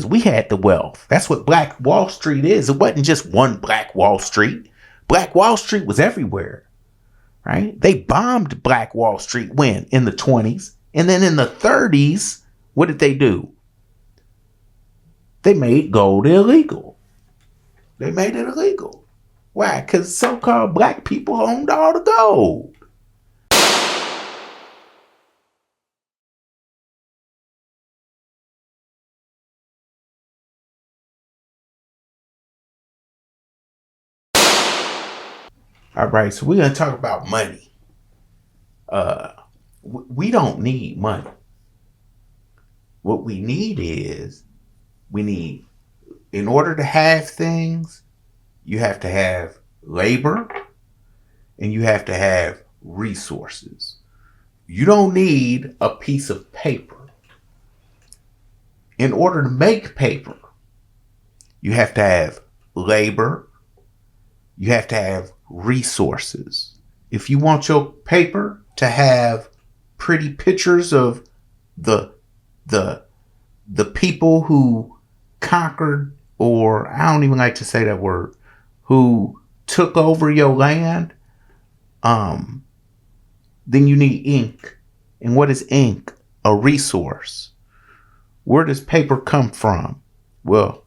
because we had the wealth. That's what Black Wall Street is. It wasn't just one Black Wall Street. Black Wall Street was everywhere, right? They bombed Black Wall Street when? In the 20s. And then in the 30s, what did they do? They made gold illegal. They made it illegal. Why? Because so-called black people owned all the gold. All right, so we're going to talk about money. We don't need money. What we need is, in order to have things, you have to have labor and you have to have resources. You don't need a piece of paper. In order to make paper, you have to have labor. You have to have resources. If you want your paper to have pretty pictures of the people who conquered, or I don't even like to say that word, who took over your land, then you need ink. And what is ink? A resource. Where does paper come from? Well,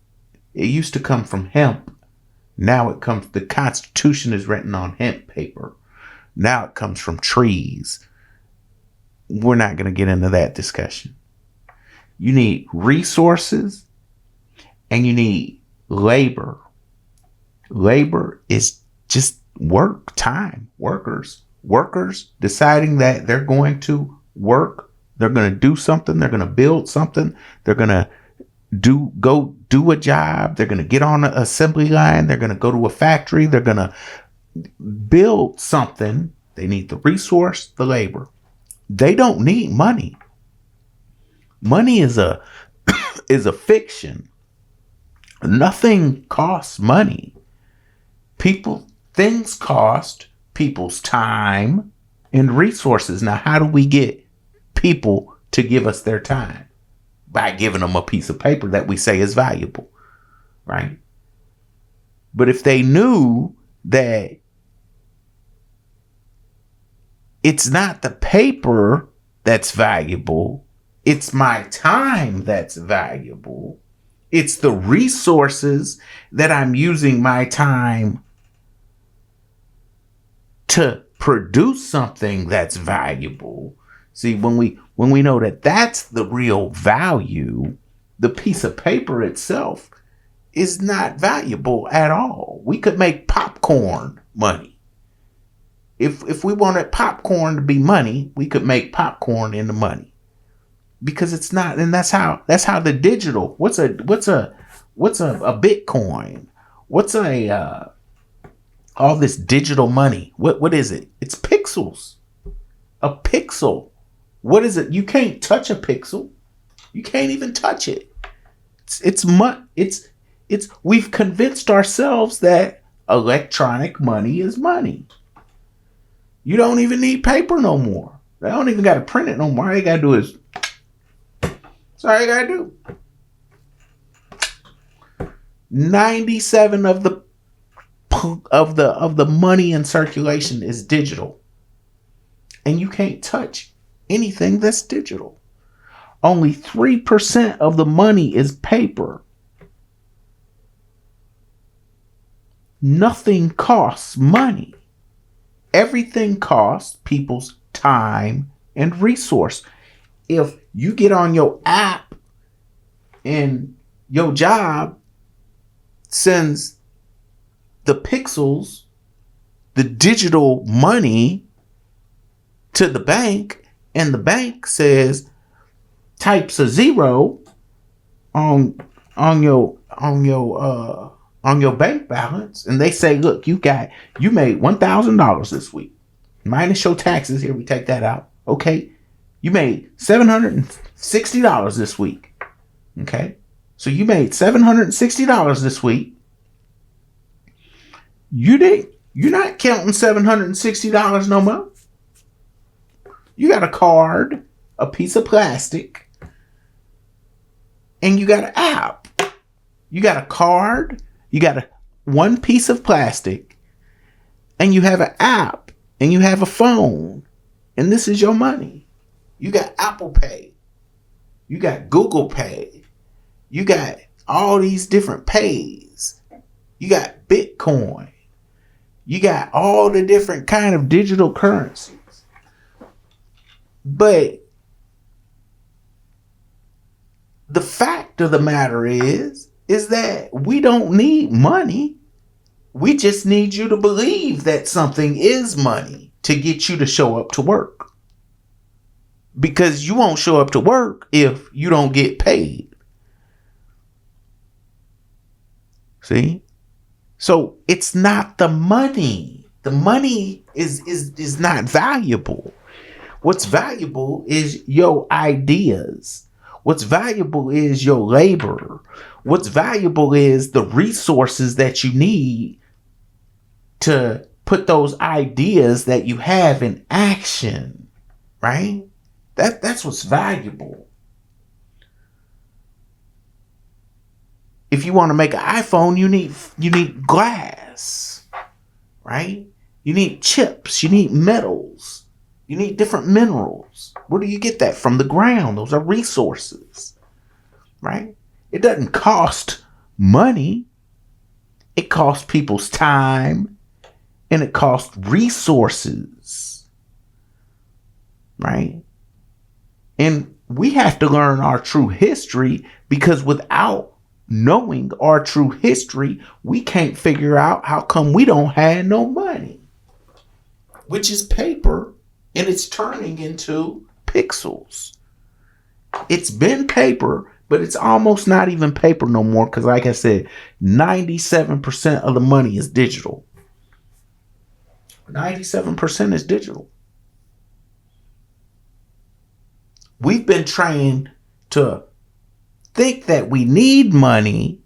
it used to come from hemp. Now it comes, the Constitution is written on hemp paper. Now it comes from trees. We're not going to get into that discussion. You need resources and you need labor. Labor is just work, time, workers deciding that they're going to work. They're going to do something. They're going to build something. They're going to go do a job. They're going to get on an assembly line. They're going to go to a factory. They're going to build something. They need the resource, the labor. They don't need money. Money is a fiction. Nothing costs money. Things cost people's time and resources. Now, how do we get people to give us their time? By giving them a piece of paper that we say is valuable, right? But if they knew that it's not the paper that's valuable, it's my time that's valuable, it's the resources that I'm using my time to produce something that's valuable. See, when we know that that's the real value, the piece of paper itself is not valuable at all. We could make popcorn money. If we wanted popcorn to be money, we could make popcorn into money. Because it's not, and that's how the digital, what's a Bitcoin? What's all this digital money? What is it? It's pixels. A pixel. What is it? You can't touch a pixel. You can't even touch it. It's we've convinced ourselves that electronic money is money. You don't even need paper no more. They don't even got to print it no more. All you got to do is, that's all you got to do. 97 of the money in circulation is digital. And you can't touch anything that's digital. Only 3% of the money is paper. Nothing costs money. Everything costs people's time and resource. If you get on your app and your job sends the pixels, the digital money to the bank, and the bank says types a 0 on your bank balance, and they say, look, you made $1,000 this week, minus your taxes. Here, we take that out. Okay, you made $760 this week. Okay, so you made $760 this week. You're not counting $760 no more. You got a card, a piece of plastic, and you got an app. You got a card, you got one piece of plastic, and you have an app, and you have a phone, and this is your money. You got Apple Pay, you got Google Pay, you got all these different pays, you got Bitcoin, you got all the different kind of digital currencies. But the fact of the matter is that we don't need money. We just need you to believe that something is money to get you to show up to work. Because you won't show up to work if you don't get paid. See? So it's not the money. The money is not valuable. What's valuable is your ideas. What's valuable is your labor. What's valuable is the resources that you need to put those ideas that you have in action, right? That's what's valuable. If you want to make an iPhone, you need glass, right? You need chips, you need metals. You need different minerals. Where do you get that? From the ground. Those are resources, right? It doesn't cost money. It costs people's time, and it costs resources, right? And we have to learn our true history, because without knowing our true history, we can't figure out how come we don't have no money, which is paper. And it's turning into pixels. It's been paper, but it's almost not even paper no more. Because like I said, 97% of the money is digital. 97% is digital. We've been trained to think that we need money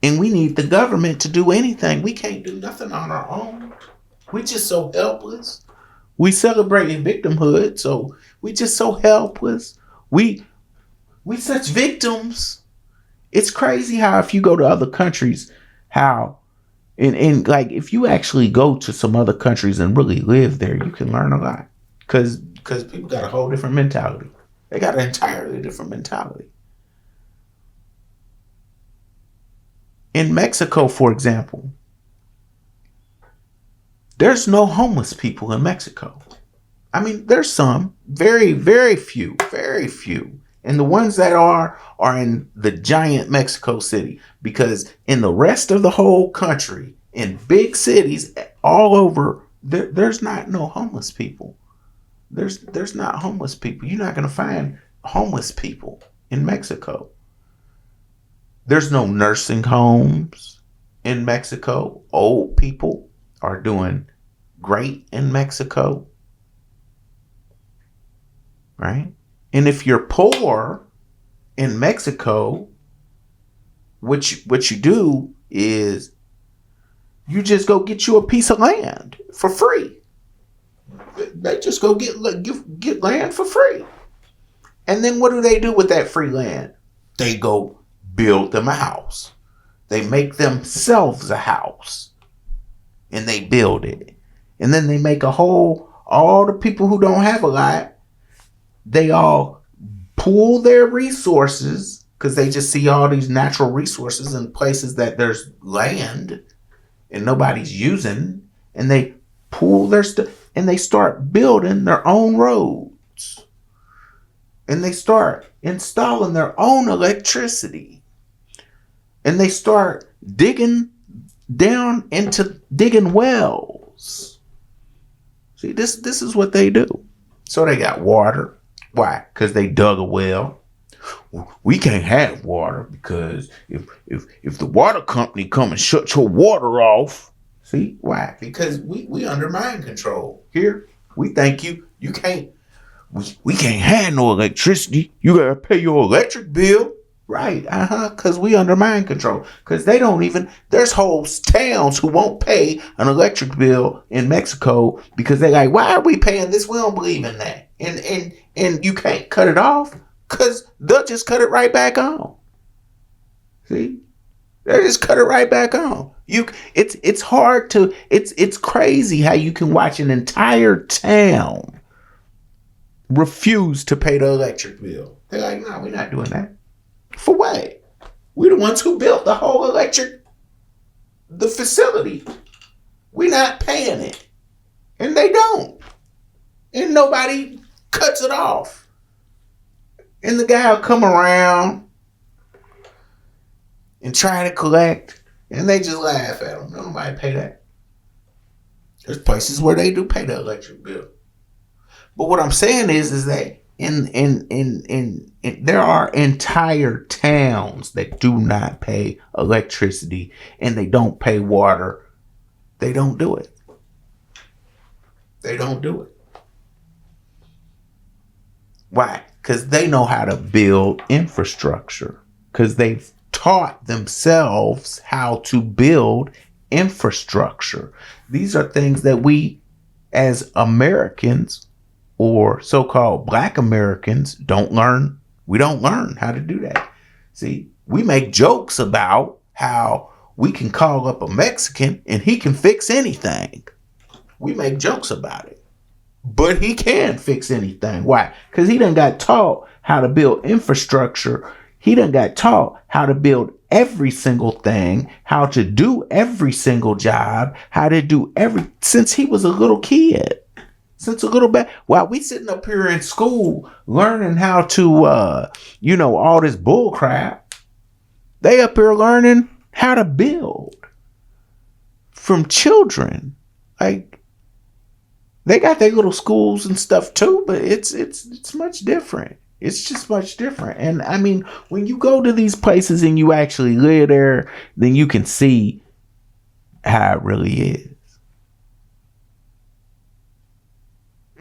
and we need the government to do anything. We can't do nothing on our own. We're just so helpless. We celebrating victimhood, so we just so helpless. We such victims. It's crazy how if you go to other countries, how and like if you actually go to some other countries and really live there, you can learn a lot. Cause people got a whole different mentality. They got an entirely different mentality. In Mexico, for example, there's no homeless people in Mexico. I mean, there's some, very, very few. And the ones that are in the giant Mexico City. Because in the rest of the whole country, in big cities all over, there's not no homeless people. There's not homeless people. You're not going to find homeless people in Mexico. There's no nursing homes in Mexico. Old people are doing great in Mexico, right? And if you're poor in Mexico, what you do is you just go get you a piece of land for free. They just go get land for free. And then what do they do with that free land? They go build them a house. They make themselves a house. And they build it. And then they make all the people who don't have a lot, they all pool their resources, because they just see all these natural resources in places that there's land and nobody's using, and they pool their stuff and they start building their own roads. And they start installing their own electricity. And they start digging wells. See, this is what they do. So they got water. Why? Because they dug a well. We can't have water because if the water company come and shut your water off. See, why? Because we under mind control. Here, we think you can't. We can't have no electricity. You gotta pay your electric bill. Right, because we under mind control. Because they don't even, there's whole towns who won't pay an electric bill in Mexico because they're like, why are we paying this? We don't believe in that. And you can't cut it off because they'll just cut it right back on. See? They just cut it right back on. It's hard to it's crazy how you can watch an entire town refuse to pay the electric bill. They're like, no, we're not doing that. For what? We're the ones who built the whole the facility. We're not paying it. And they don't. And nobody cuts it off. And the guy will come around and try to collect, and they just laugh at him. Nobody pay that. There's places where they do pay the electric bill. But what I'm saying is that in there are entire towns that do not pay electricity and they don't pay water. They don't do it. They don't do it. Why? Because they know how to build infrastructure. Because they've taught themselves how to build infrastructure. These are things that we as Americans or so-called Black Americans don't learn. We don't learn how to do that. See, we make jokes about how we can call up a Mexican and he can fix anything. We make jokes about it. But he can fix anything. Why? Because he done got taught how to build infrastructure. He done got taught how to build every single thing, how to do every single job, how to do since he was a little kid. Since a little bit, while we sitting up here in school learning how to, all this bull crap, they up here learning how to build from children. Like, they got their little schools and stuff too, but it's much different. It's just much different. And I mean, when you go to these places and you actually live there, then you can see how it really is.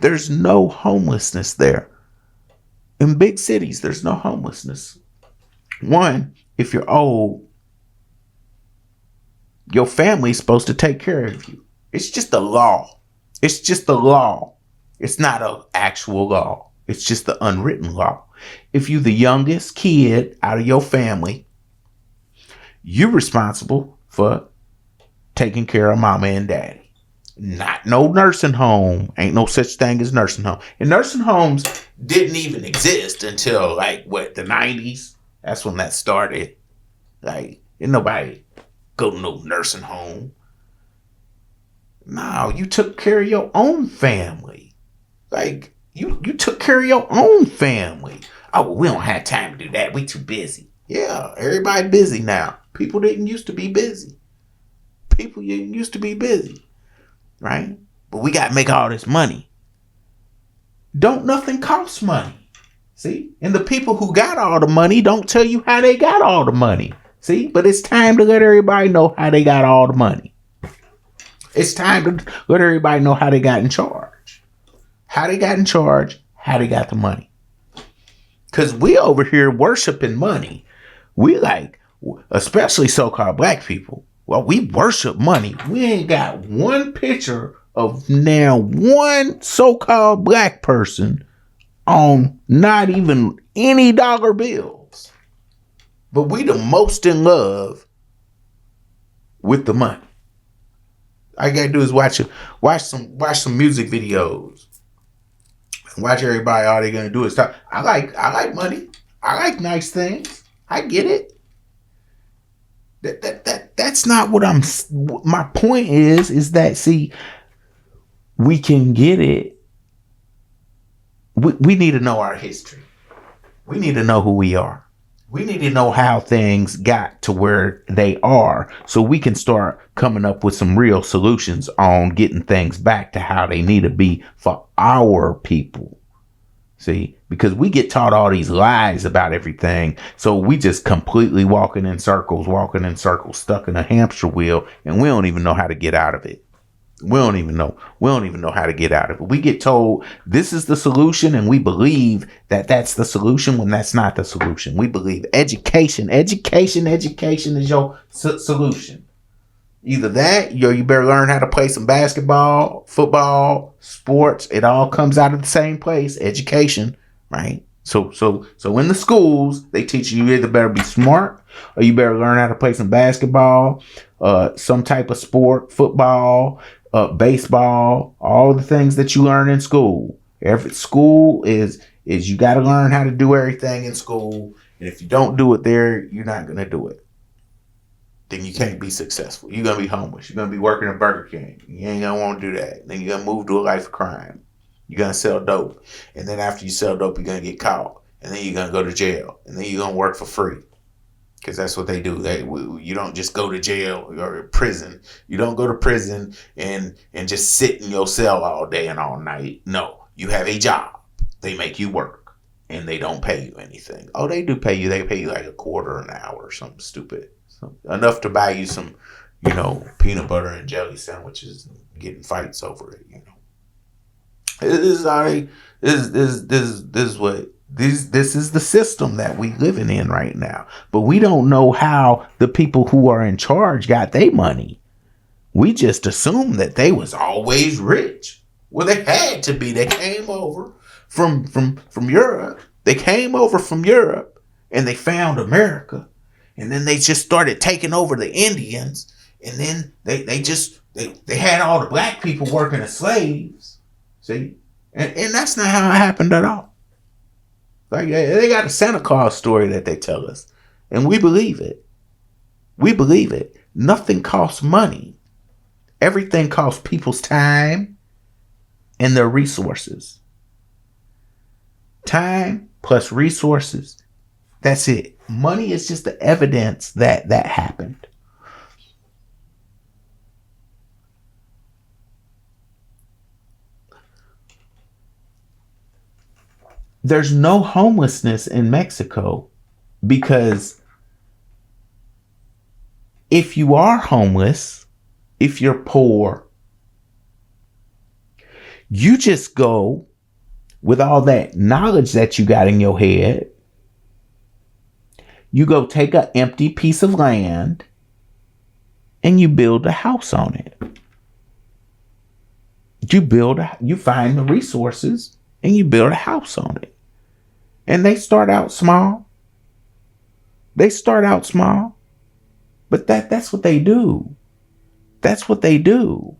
There's no homelessness there. In big cities, there's no homelessness. One, if you're old, your family's supposed to take care of you. It's just a law. It's just the law. It's not an actual law. It's just the unwritten law. If you're the youngest kid out of your family, you're responsible for taking care of mama and daddy. Not no nursing home. Ain't no such thing as nursing home. And nursing homes didn't even exist until the 90s. That's when that started. Like, ain't nobody go to no nursing home. No, you took care of your own family. Like, you took care of your own family. Oh, well, we don't have time to do that. We too busy. Yeah, everybody busy now. People didn't used to be busy. People didn't used to be busy. Right? But we got to make all this money. Don't nothing cost money. See? And the people who got all the money don't tell you how they got all the money. See? But it's time to let everybody know how they got all the money. It's time to let everybody know how they got in charge. How they got in charge, how they got the money. Because we over here worshiping money. We especially so-called Black people, well, we worship money. We ain't got one picture of now one so-called Black person on not even any dollar bills. But we the most in love with the money. All you gotta do is watch some music videos. Watch everybody. All they're gonna do is talk. I like money. I like nice things. I get it. That's not what my point is that, see, we can get it. We need to know our history. We need to know who we are. We need to know how things got to where they are so we can start coming up with some real solutions on getting things back to how they need to be for our people. See, because we get taught all these lies about everything. So we just completely walking in circles, stuck in a hamster wheel, and we don't even know how to get out of it. We don't even know how to get out of it. We get told this is the solution, and we believe that that's the solution when that's not the solution. We believe education is your solution. Either that, you better learn how to play some basketball, football, sports. It all comes out of the same place, education, right? So in the schools, they teach you either better be smart or you better learn how to play some basketball, some type of sport, football, baseball, all the things that you learn in school. Every school is you got to learn how to do everything in school, and if you don't do it there, you're not gonna do it. Then you can't be successful. You're gonna be homeless. You're gonna be working at Burger King. You ain't gonna want to do that. Then you're gonna move to a life of crime. You're gonna sell dope, and then after you sell dope, you're gonna get caught, and then you're gonna go to jail, and then you're gonna work for free, because that's what they do. You don't just go to jail or prison. You don't go to prison and just sit in your cell all day and all night. No, you have a job. They make you work, and they don't pay you anything. Oh, they do pay you. They pay you like $0.25 an hour or something stupid, enough to buy you some, peanut butter and jelly sandwiches, and getting fights over it. This is the system that we living in right now. But we don't know how the people who are in charge got their money. We just assume that they was always rich. Well, they had to be. They came over from Europe. They came over from Europe and they found America. And then they just started taking over the Indians. And then they had all the black people working as slaves. See? And that's not how it happened at all. Like, they got a Santa Claus story that they tell us. And we believe it. We believe it. Nothing costs money. Everything costs people's time and their resources. Time plus resources. That's it. Money is just the evidence that happened. There's no homelessness in Mexico because if you are homeless, if you're poor, you just go with all that knowledge that you got in your head. You go take an empty piece of land and you build a house on it. You find the resources and you build a house on it. And they start out small. But that's what they do. That's what they do.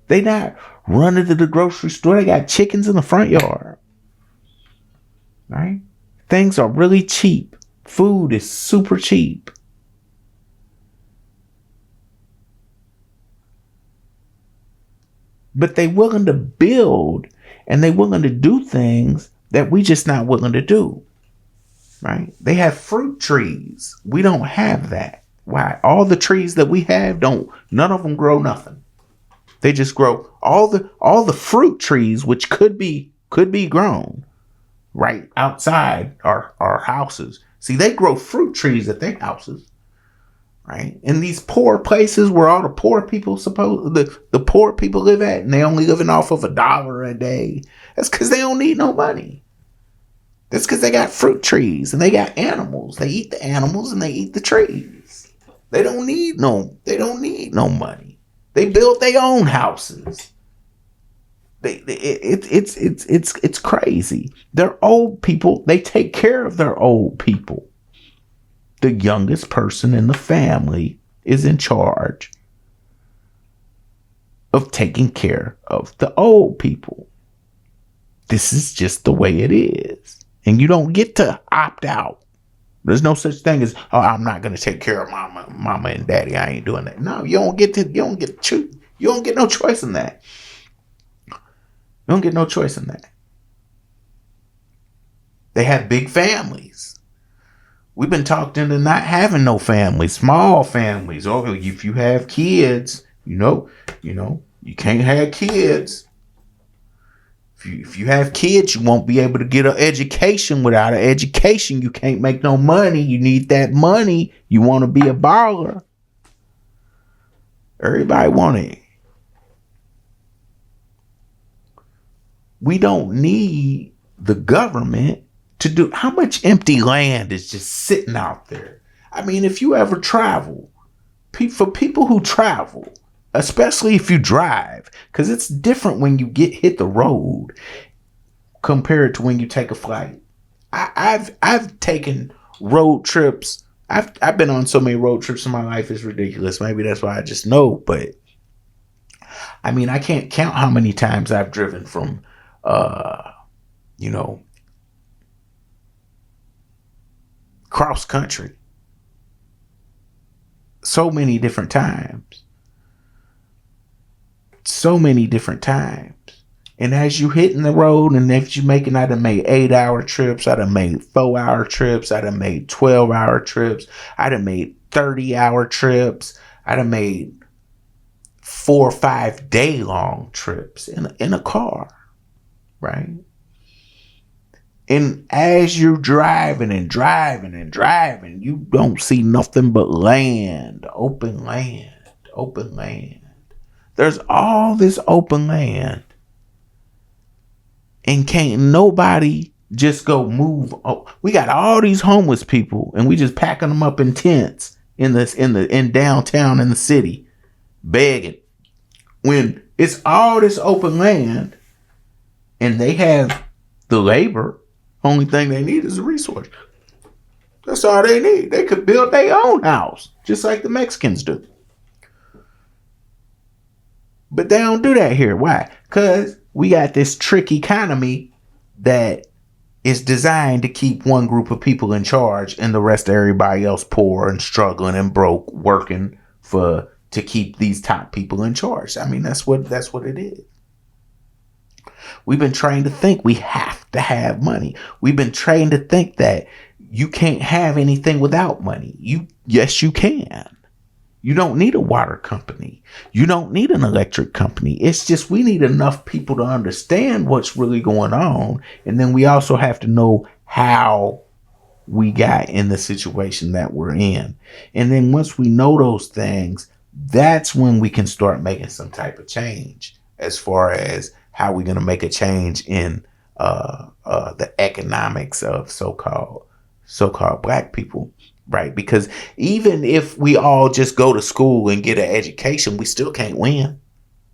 They not running to the grocery store. They got chickens in the front yard. Right? Things are really cheap. Food is super cheap. But they willing to build and they willing to do things that we just not willing to do. Right? They have fruit trees. We don't have that. Why? All the trees that we have none of them grow nothing. They just grow all the fruit trees, which could be grown right outside our houses. See, they grow fruit trees at their houses. Right? In these poor places where all the poor people the poor people live at, and they only living off of $1 a day. That's because they don't need no money. That's because they got fruit trees and they got animals. They eat the animals and they eat the trees. They don't need no money. They build their own houses. It's crazy. They're old people. They take care of their old people. The youngest person in the family is in charge of taking care of the old people. This is just the way it is. And you don't get to opt out. There's no such thing as, oh, I'm not going to take care of mama and daddy. I ain't doing that. No, you don't get no choice in that. You don't get no choice in that. They have big families. We've been talked into not having no families, small families. Or if you have kids, you can't have kids. If you have kids, you won't be able to get an education. Without an education, you can't make no money. You need that money. You want to be a baller. Everybody want it. We don't need the government to do. How much empty land is just sitting out there? I mean, if you ever travel, for people who travel, especially if you drive, because it's different when you hit the road compared to when you take a flight. I've taken road trips. I've been on so many road trips in my life, it's ridiculous. Maybe that's why I just know, but I mean, I can't count how many times I've driven from, you know, cross country. So many different times. So many different times. And as you hitting the road, and if you making, I done made 8-hour trips, I done made 4-hour trips, I done made 12-hour trips, I done made 30-hour trips, I done made 4 or 5 day long trips in a car, right? And as you're driving and driving and driving, you don't see nothing but land, open land, open land. There's all this open land. And can't nobody just go move. Oh, we got all these homeless people and we just packing them up in tents in downtown in the city, begging. When it's all this open land and they have the labor, only thing they need is a resource. That's all they need. They could build their own house, just like the Mexicans do. But they don't do that here. Why? Because we got this trick economy that is designed to keep one group of people in charge and the rest of everybody else poor and struggling and broke, working to keep these top people in charge. I mean, that's what it is. We've been trained to think we have to have money. We've been trained to think that you can't have anything without money. Yes, you can. You don't need a water company. You don't need an electric company. It's just we need enough people to understand what's really going on. And then we also have to know how we got in the situation that we're in. And then once we know those things, that's when we can start making some type of change as far as how we're going to make a change in the economics of so-called black people. Right, because even if we all just go to school and get an education, we still can't win.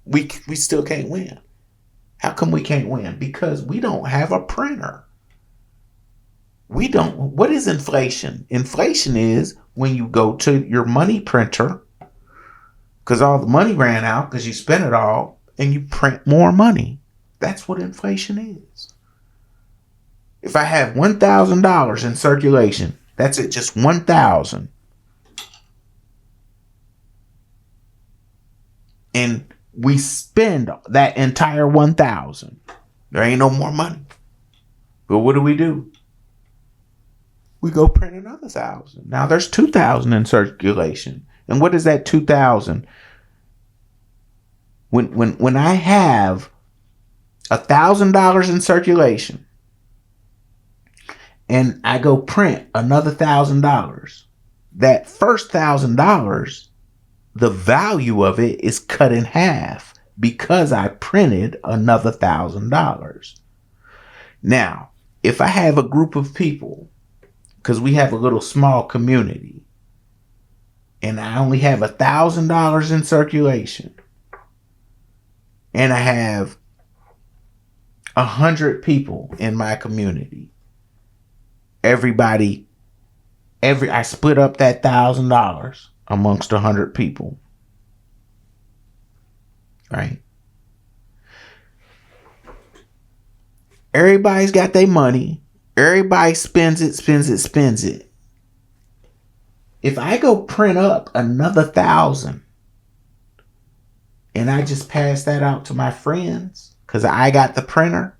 We still can't win. How come we can't win? Because we don't have a printer. We don't. What is inflation? Inflation is when you go to your money printer because all the money ran out because you spent it all and you print more money. That's what inflation is. If I have $1,000 in circulation, that's it, just 1,000. And we spend that entire 1,000. There ain't no more money. But what do? We go print another 1,000. Now there's 2,000 in circulation. And what is that 2,000? When I have $1,000 in circulation, and I go print another $1,000, that first $1,000, the value of it is cut in half because I printed another $1,000. Now, if I have a group of people, because we have a little small community, and I only have $1,000 in circulation, and I have 100 people in my community, I split up that $1,000 amongst 100 people. Right? Everybody's got their money. Everybody spends it. If I go print up another 1,000 and I just pass that out to my friends because I got the printer,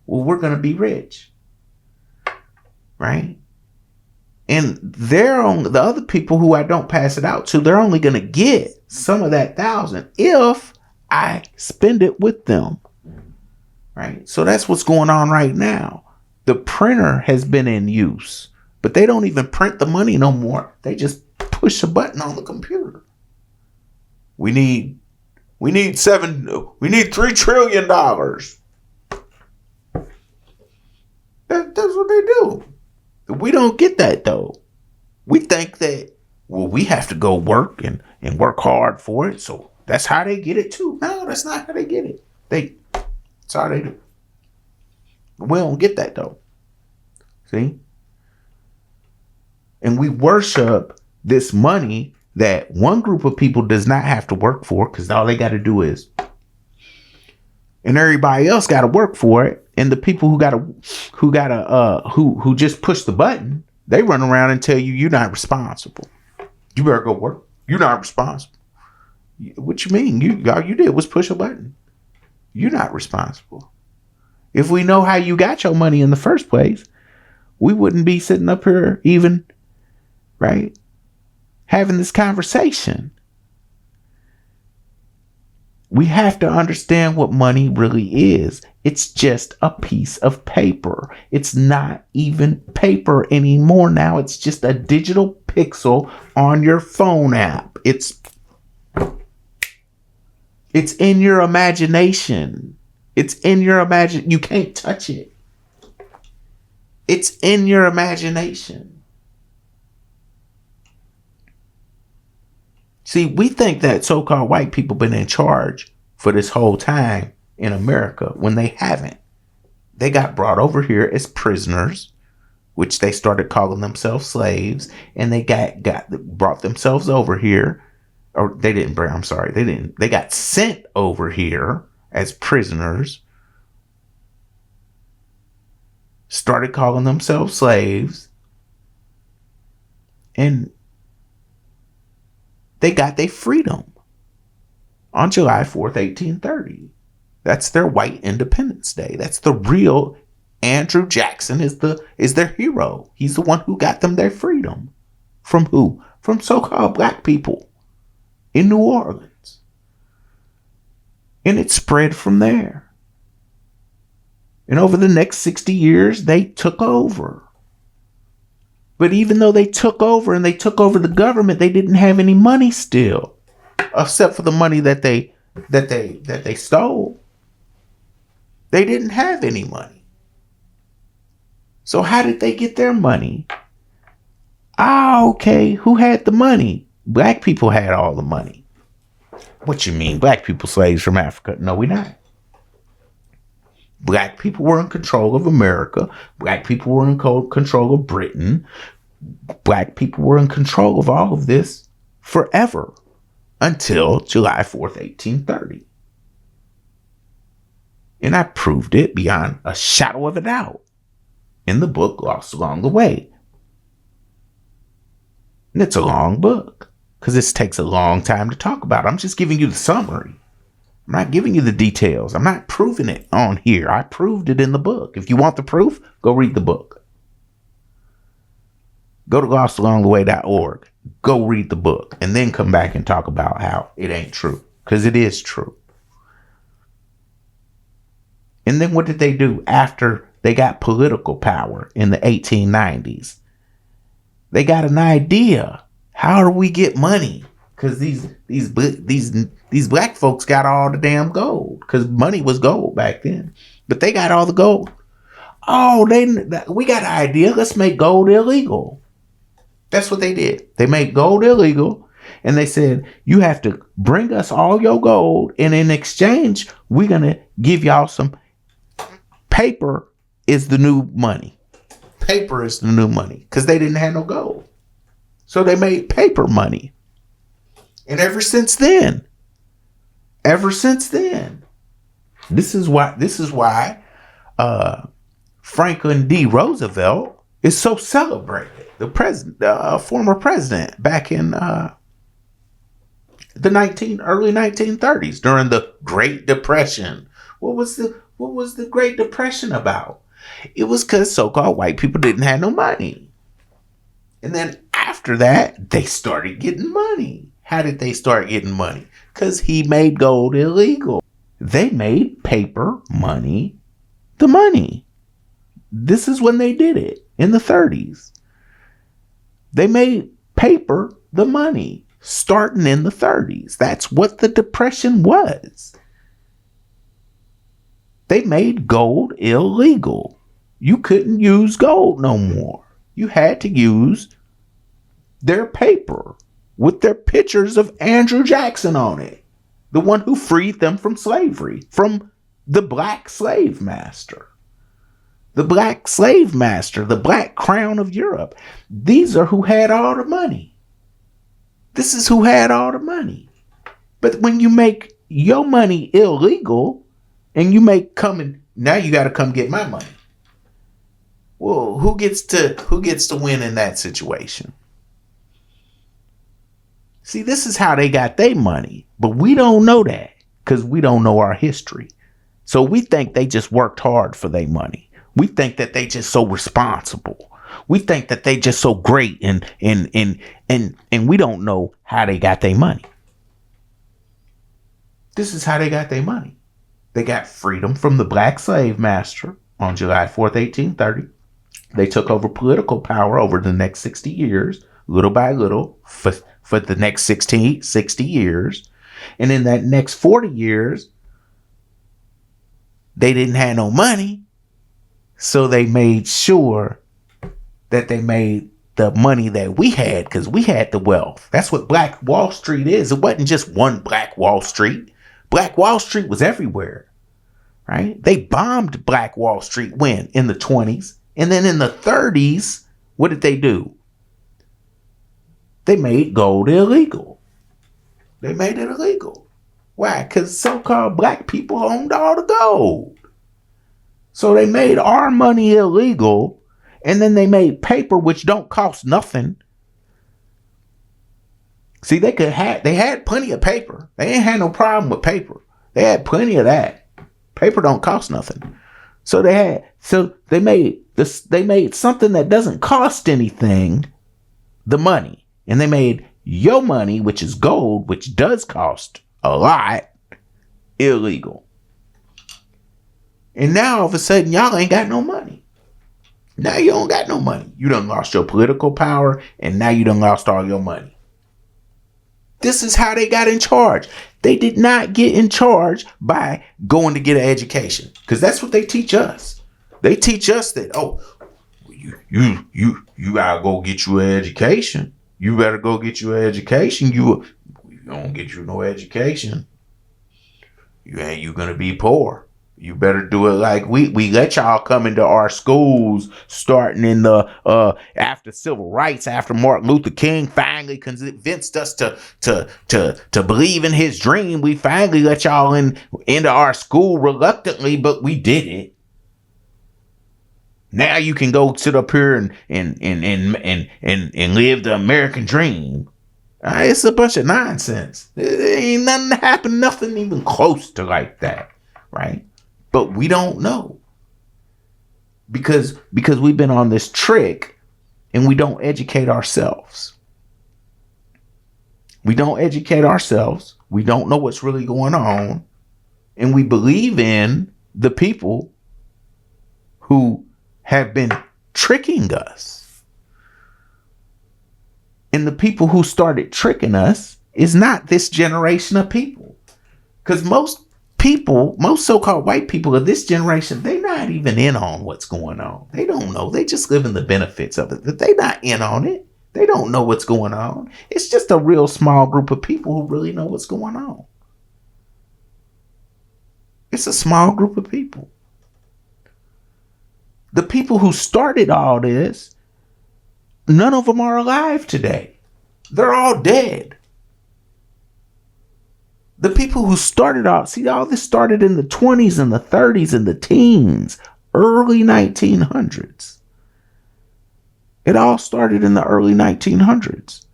well, we're going to be rich. Right? And the other people who I don't pass it out to, they're only going to get some of that 1,000 if I spend it with them. Right? So that's what's going on right now. The printer has been in use, but they don't even print the money no more. They just push a button on the computer. We need $3 trillion. That's what they do. We don't get that though. We think that, well, we have to go work and work hard for it. So that's how they get it too. No, that's not how they get it. That's how they do. We don't get that though. See? And we worship this money that one group of people does not have to work for, because all they got to do is, and everybody else got to work for it. And the people who just push the button, they run around and tell you, you're not responsible. You better go work. You're not responsible. What you mean? All you did was push a button. You're not responsible. If we know how you got your money in the first place, we wouldn't be sitting up here even, right, having this conversation. We have to understand what money really is. It's just a piece of paper. It's not even paper anymore now. It's just a digital pixel on your phone app. It's in your imagination. It's in your imagination. You can't touch it. It's in your imagination. See, we think that so-called white people been in charge for this whole time in America when they haven't. They got brought over here as prisoners, which they started calling themselves slaves, and they brought themselves over here, or they didn't bring, I'm sorry, they got sent over here as prisoners, started calling themselves slaves, and they got their freedom on July 4th, 1830. That's their white Independence Day. That's the real Andrew Jackson is their hero. He's the one who got them their freedom. From who? From so-called black people in New Orleans. And it spread from there. And over the next 60 years, they took over. But even though they took over and they took over the government, they didn't have any money still, except for the money that they stole. They didn't have any money. So how did they get their money? Okay, who had the money? Black people had all the money. What you mean, black people slaves from Africa? No, we're not. Black people were in control of America. Black people were in control of Britain. Black people were in control of all of this forever until July 4th, 1830. And I proved it beyond a shadow of a doubt in the book Lost Along the Way. And it's a long book because this takes a long time to talk about. I'm just giving you the summary. I'm not giving you the details. I'm not proving it on here. I proved it in the book. If you want the proof, go read the book. Go to lostalongtheway.org. Go read the book and then come back and talk about how it ain't true, because it is true. And then what did they do after they got political power in the 1890s? They got an idea. How do we get money? Because these black folks got all the damn gold, because money was gold back then. But they got all the gold. Oh, we got an idea. Let's make gold illegal. That's what they did. They made gold illegal, and they said, you have to bring us all your gold, and in exchange, we're going to give y'all some paper is the new money. Paper is the new money, because they didn't have no gold. So they made paper money. And ever since then, this is why Franklin D. Roosevelt is so celebrated. The president, former president, back in the early 1930s during the Great Depression. What was the Great Depression about? It was because so-called white people didn't have no money. And then after that, they started getting money. How did they start getting money? Because he made gold illegal. They made paper money the money. This is when they did it, in the 30s. They made paper the money, starting in the 30s. That's what the Depression was. They made gold illegal. You couldn't use gold no more. You had to use their paper with their pictures of Andrew Jackson on it, the one who freed them from slavery, from the black slave master. The black slave master, the black crown of Europe. These are who had all the money. This is who had all the money. But when you make your money illegal and you make now you got to come get my money. Well, who gets to win in that situation? See, this is how they got their money, but we don't know that because we don't know our history. So we think they just worked hard for their money. We think that they just so responsible. We think that they just so great and we don't know how they got their money. This is how they got their money. They got freedom from the black slave master on July 4th, 1830. They took over political power over the next 60 years, little by little, for the next 60 years. And in that next 40 years, they didn't have no money. So they made sure that they made the money that we had because we had the wealth. That's what Black Wall Street is. It wasn't just one Black Wall Street. Black Wall Street was everywhere, right? They bombed Black Wall Street when? In the 20s. And then in the 30s, what did they do? They made gold illegal. They made it illegal. Why? Because so-called black people owned all the gold. So they made our money illegal, and then they made paper which don't cost nothing. See, they had plenty of paper. They ain't had no problem with paper. They had plenty of that. Paper don't cost nothing. So they made something that doesn't cost anything, the money. And they made your money, which is gold, which does cost a lot, illegal. And now all of a sudden, y'all ain't got no money. Now you don't got no money. You done lost your political power, and now you done lost all your money. This is how they got in charge. They did not get in charge by going to get an education, because that's what they teach us. They teach us that, you gotta go get you an education. You better go get you an education. You don't get you no education, you gonna be poor. You better do it like we let y'all come into our schools starting in the after civil rights, after Martin Luther King finally convinced us to believe in his dream. We finally let y'all into our school reluctantly, but we did it. Now you can go sit up here and live the American dream. It's a bunch of nonsense. There ain't nothing happened, nothing even close to like that, right? But we don't know because we've been on this trick and we don't educate ourselves. We don't educate ourselves. We don't know what's really going on. And we believe in the people who have been tricking us. And the people who started tricking us is not this generation of people. Because most so-called white people of this generation, they're not even in on what's going on. They don't know. They just live in the benefits of it. But they're not in on it. They don't know what's going on. It's just a real small group of people who really know what's going on. It's a small group of people. The people who started all this, none of them are alive today. They're all dead. The people who started all this started in the 20s and the 30s and the teens, early 1900s. It all started in the early 1900s.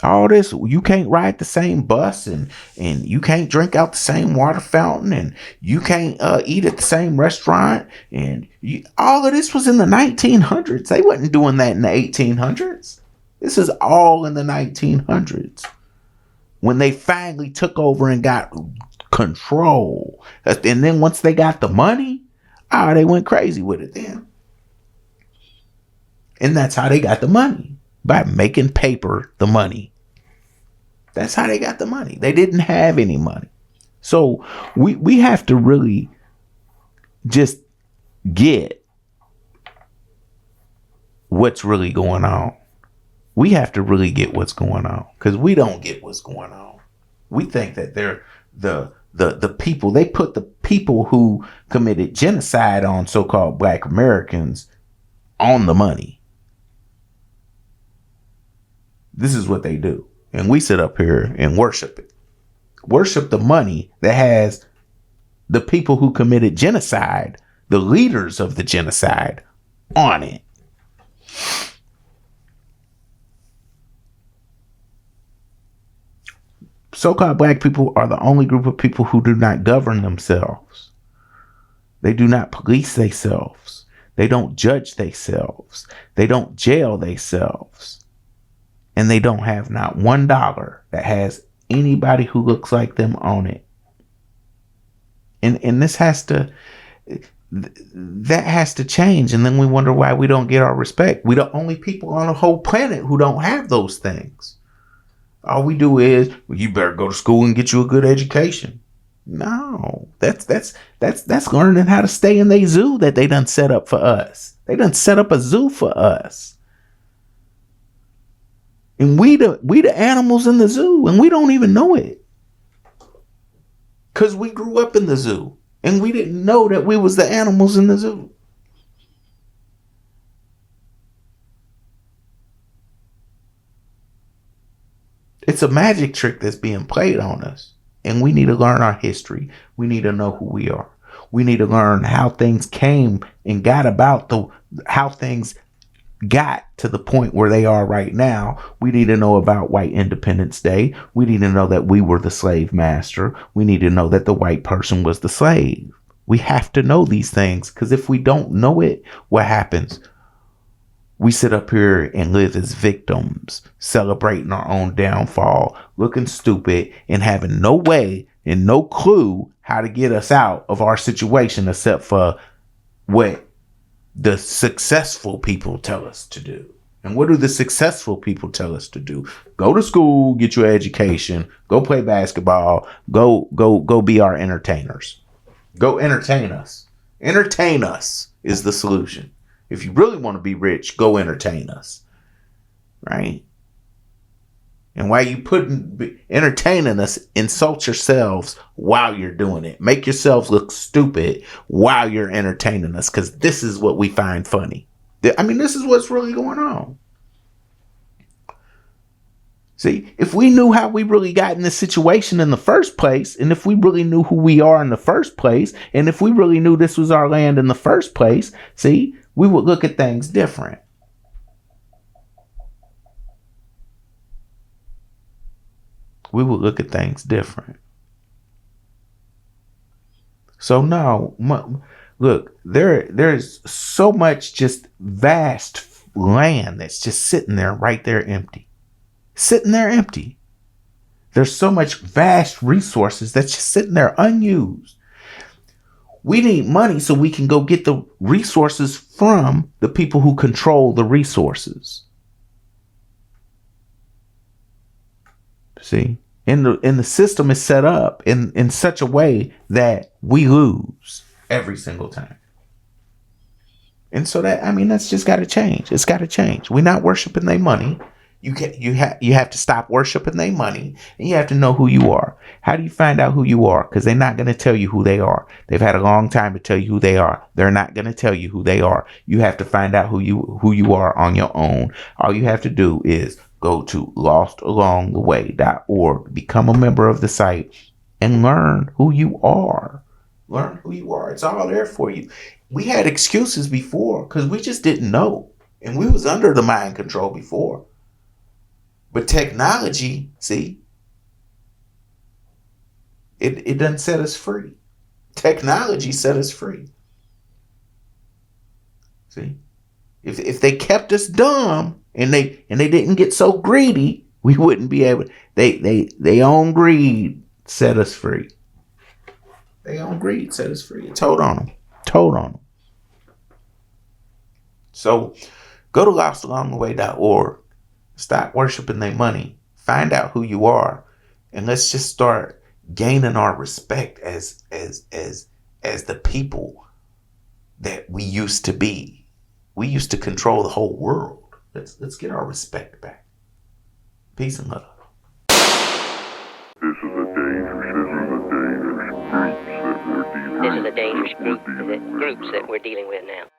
All this, you can't ride the same bus and you can't drink out the same water fountain and you can't eat at the same restaurant. And all of this was in the 1900s. They wasn't doing that in the 1800s. This is all in the 1900s when they finally took over and got control. And then once they got the money, they went crazy with it then. And that's how they got the money, by making paper the money. That's how they got the money. They didn't have any money. So we have to really just get what's really going on. We have to really get what's going on, because we don't get what's going on. We think that the people. They put the people who committed genocide on so-called Black Americans on the money. This is what they do. And we sit up here and worship it. Worship the money that has the people who committed genocide, the leaders of the genocide, on it. So-called Black people are the only group of people who do not govern themselves. They do not police themselves. They don't judge themselves. They don't jail themselves. And they don't have not $1 that has anybody who looks like them on it. And this has to, that has to change. And then we wonder why we don't get our respect. We're the only people on the whole planet who don't have those things. All we do is, well, you better go to school and get you a good education. No, that's learning how to stay in the zoo that they done set up for us. They done set up a zoo for us. And we the animals in the zoo, and we don't even know it. Because we grew up in the zoo, and we didn't know that we was the animals in the zoo. It's a magic trick that's being played on us. And we need to learn our history. We need to know who we are. We need to learn how things came and got about, how things got to the point where they are right now. We need to know about White Independence Day. We need to know that we were the slave master. We need to know that the white person was the slave. We have to know these things, because if we don't know it, what happens? We sit up here and live as victims, celebrating our own downfall, looking stupid, and having no way and no clue how to get us out of our situation, except for what the successful people tell us to do. And what do the successful people tell us to do? Go to school, get your education, go play basketball, go be our entertainers. Go entertain us. Entertain us is the solution. If you really want to be rich, go entertain us. Right? And while you entertaining us, insult yourselves while you're doing it. Make yourselves look stupid while you're entertaining us, because this is what we find funny. I mean, this is what's really going on. See, if we knew how we really got in this situation in the first place, and if we really knew who we are in the first place, and if we really knew this was our land in the first place, see, we would look at things different. We would look at things different. So no, look, there's so much just vast land that's just sitting there right there empty. Sitting there empty. There's so much vast resources that's just sitting there unused. We need money so we can go get the resources from the people who control the resources. See? And the system is set up in such a way that we lose every single time. And so that's just got to change. It's got to change. We're not worshiping their money. You have to stop worshiping their money, and you have to know who you are. How do you find out who you are? Because they're not going to tell you who they are. They've had a long time to tell you who they are. They're not going to tell you who they are. You have to find out who you are on your own. All you have to do is go to lostalongtheway.org, become a member of the site, and learn who you are. Learn who you are. It's all there for you. We had excuses before because we just didn't know, and we was under the mind control before. But technology, see, it doesn't set us free. Technology set us free. See, if they kept us dumb and they didn't get so greedy, we wouldn't be able. They own greed set us free. They own greed set us free. It told on them. Told on them. So go to lostalongtheway.org. Stop worshiping their money. Find out who you are, and let's just start gaining our respect as the people that we used to be. We used to control the whole world. Let's get our respect back. Peace and love. This is a dangerous dangerous groups that we're dealing with now.